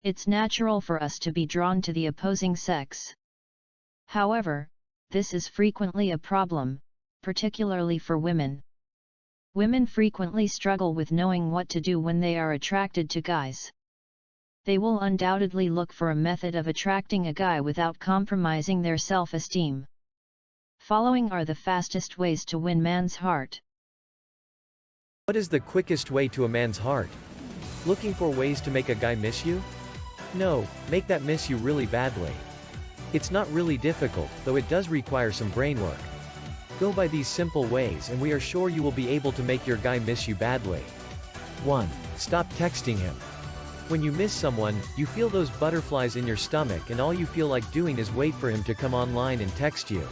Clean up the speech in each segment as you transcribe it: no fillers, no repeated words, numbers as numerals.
It's natural for us to be drawn to the opposing sex. However, this is frequently a problem, particularly for women. Women frequently struggle with knowing what to do when they are attracted to guys. They will undoubtedly look for a method of attracting a guy without compromising their self-esteem. Following are the fastest ways to win man's heart. What is the quickest way to a man's heart? Looking for ways to make a guy miss you? No, make that miss you really badly. It's not really difficult, though it does require some brain work. Go by these simple ways and we are sure you will be able to make your guy miss you badly. 1. Stop texting him. When you miss someone, you feel those butterflies in your stomach and all you feel like doing is wait for him to come online and text you.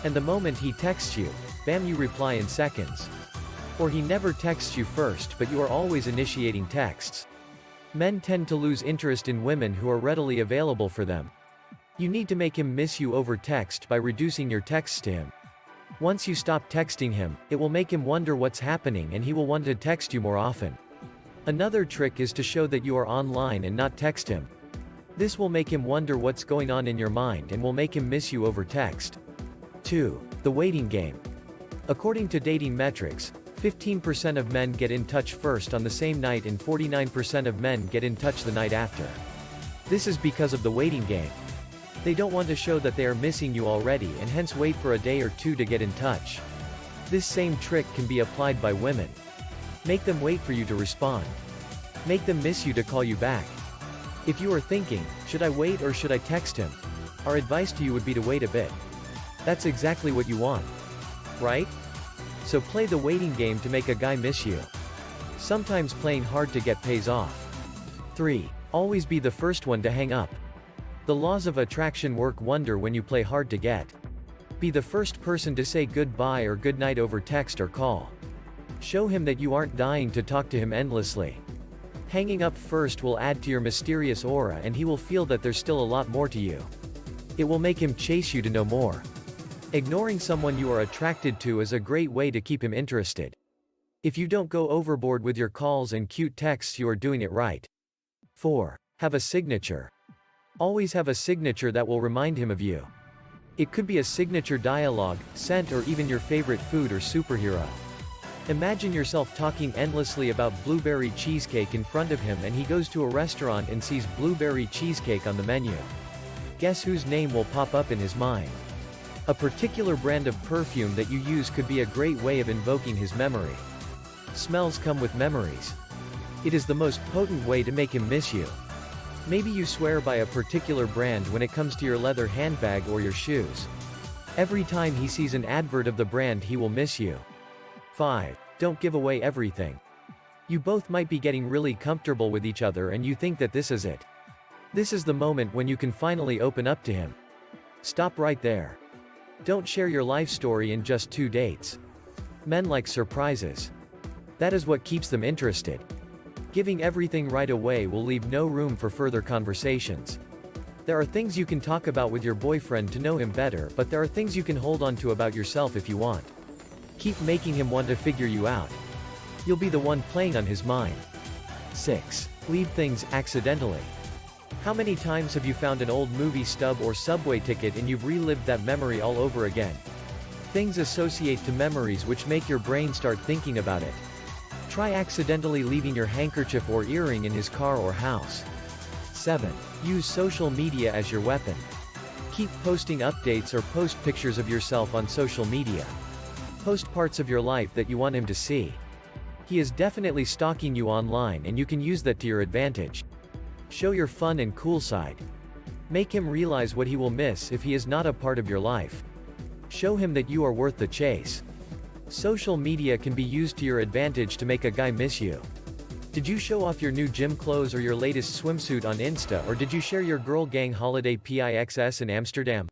And the moment he texts you, bam, you reply in seconds. Or he never texts you first but you are always initiating texts. Men tend to lose interest in women who are readily available for them. You need to make him miss you over text by reducing your texts to him. Once you stop texting him, it will make him wonder what's happening and he will want to text you more often. Another trick is to show that you are online and not text him. This will make him wonder what's going on in your mind and will make him miss you over text. 2. The waiting game. According to dating metrics, 15% of men get in touch first on the same night and 49% of men get in touch the night after. This is because of the waiting game. They don't want to show that they are missing you already and hence wait for a day or two to get in touch. This same trick can be applied by women. Make them wait for you to respond. Make them miss you to call you back. If you are thinking, should I wait or should I text him? Our advice to you would be to wait a bit. That's exactly what you want. Right? So play the waiting game to make a guy miss you. Sometimes playing hard to get pays off. 3. Always be the first one to hang up. The laws of attraction work wonder when you play hard to get. Be the first person to say goodbye or goodnight over text or call. Show him that you aren't dying to talk to him endlessly. Hanging up first will add to your mysterious aura and he will feel that there's still a lot more to you. It will make him chase you to know more. Ignoring someone you are attracted to is a great way to keep him interested. If you don't go overboard with your calls and cute texts, you are doing it right. 4. Have a signature. Always have a signature that will remind him of you. It could be a signature dialogue, scent, or even your favorite food or superhero. Imagine yourself talking endlessly about blueberry cheesecake in front of him and he goes to a restaurant and sees blueberry cheesecake on the menu. Guess whose name will pop up in his mind? A particular brand of perfume that you use could be a great way of invoking his memory. Smells come with memories. It is the most potent way to make him miss you. Maybe you swear by a particular brand when it comes to your leather handbag or your shoes. Every time he sees an advert of the brand he will miss you. 5. Don't give away everything. You both might be getting really comfortable with each other and you think that this is it. This is the moment when you can finally open up to him. Stop right there. Don't share your life story in just 2 dates. Men like surprises. That is what keeps them interested. Giving everything right away will leave no room for further conversations. There are things you can talk about with your boyfriend to know him better, but there are things you can hold on to about yourself if you want. Keep making him want to figure you out. You'll be the one playing on his mind. 6. Leave things accidentally. How many times have you found an old movie stub or subway ticket and you've relived that memory all over again? Things associate to memories which make your brain start thinking about it. Try accidentally leaving your handkerchief or earring in his car or house. 7. Use social media as your weapon. Keep posting updates or post pictures of yourself on social media. Post parts of your life that you want him to see. He is definitely stalking you online and you can use that to your advantage. Show your fun and cool side. Make him realize what he will miss if he is not a part of your life. Show him that you are worth the chase. Social media can be used to your advantage to make a guy miss you. Did you show off your new gym clothes or your latest swimsuit on Insta, or did you share your girl gang holiday pics in Amsterdam?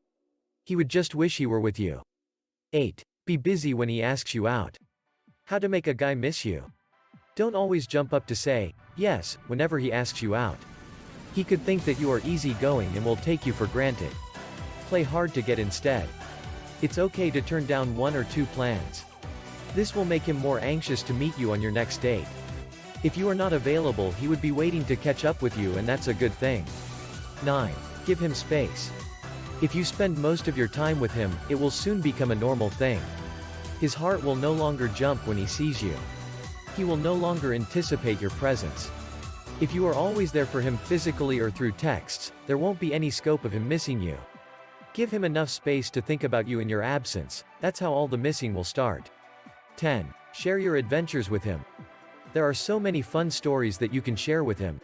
He would just wish he were with you. 8. Be busy when he asks you out. How to make a guy miss you. Don't always jump up to say yes whenever he asks you out. He could think that you are easygoing and will take you for granted. Play hard to get instead. It's okay to turn down 1 or 2 plans. This will make him more anxious to meet you on your next date. If you are not available, he would be waiting to catch up with you, and that's a good thing. 9. Give him space. If you spend most of your time with him, it will soon become a normal thing. His heart will no longer jump when he sees you. He will no longer anticipate your presence. If you are always there for him physically or through texts, there won't be any scope of him missing you. Give him enough space to think about you in your absence. That's how all the missing will start. 10. Share your adventures with him. There are so many fun stories that you can share with him.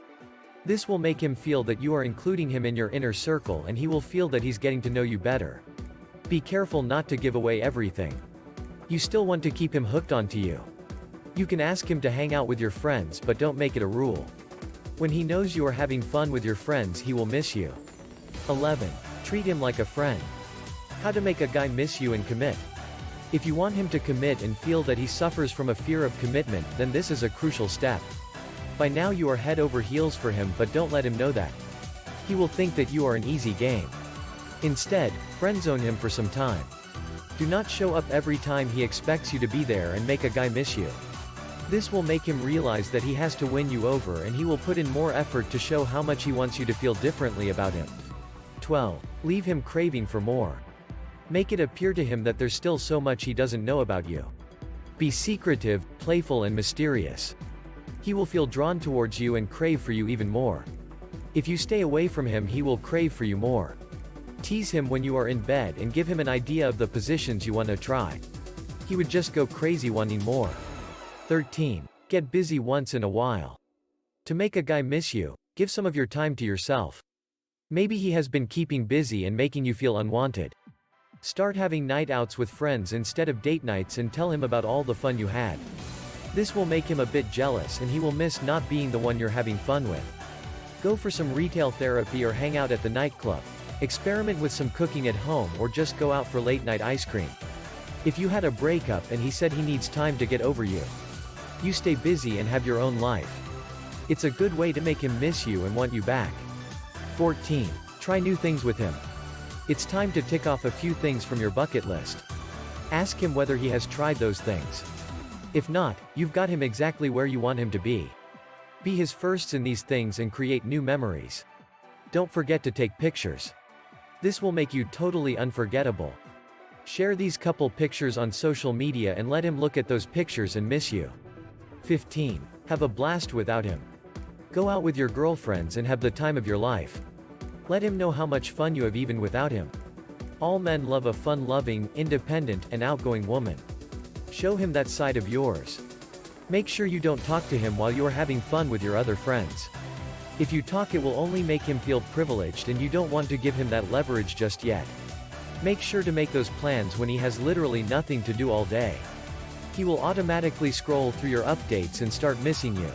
This will make him feel that you are including him in your inner circle, and he will feel that he's getting to know you better. Be careful not to give away everything. You still want to keep him hooked onto you. You can ask him to hang out with your friends, but don't make it a rule. When he knows you are having fun with your friends, he will miss you. 11. Treat him like a friend. How to make a guy miss you and commit. If you want him to commit and feel that he suffers from a fear of commitment, then this is a crucial step. By now you are head over heels for him, but don't let him know that. He will think that you are an easy game. Instead, friend-zone him for some time. Do not show up every time he expects you to be there and make a guy miss you. This will make him realize that he has to win you over, and he will put in more effort to show how much he wants you to feel differently about him. 12. Leave him craving for more. Make it appear to him that there's still so much he doesn't know about you. Be secretive, playful, and mysterious. He will feel drawn towards you and crave for you even more. If you stay away from him, he will crave for you more. Tease him when you are in bed and give him an idea of the positions you want to try. He would just go crazy wanting more. 13. Get busy once in a while. To make a guy miss you, give some of your time to yourself. Maybe he has been keeping busy and making you feel unwanted. Start having night outs with friends instead of date nights, and tell him about all the fun you had. This will make him a bit jealous, and he will miss not being the one you're having fun with. Go for some retail therapy or hang out at the nightclub. Experiment with some cooking at home, or just go out for late night ice cream. If you had a breakup and he said he needs time to get over you, you stay busy and have your own life. It's a good way to make him miss you and want you back. 14. Try new things with him. It's time to tick off a few things from your bucket list. Ask him whether he has tried those things. If not, you've got him exactly where you want him to be. Be his firsts in these things and create new memories. Don't forget to take pictures. This will make you totally unforgettable. Share these couple pictures on social media and let him look at those pictures and miss you. 15. Have a blast without him. Go out with your girlfriends and have the time of your life. Let him know how much fun you have even without him. All men love a fun-loving, independent, and outgoing woman. Show him that side of yours. Make sure you don't talk to him while you are having fun with your other friends. If you talk, it will only make him feel privileged, and you don't want to give him that leverage just yet. Make sure to make those plans when he has literally nothing to do all day. He will automatically scroll through your updates and start missing you.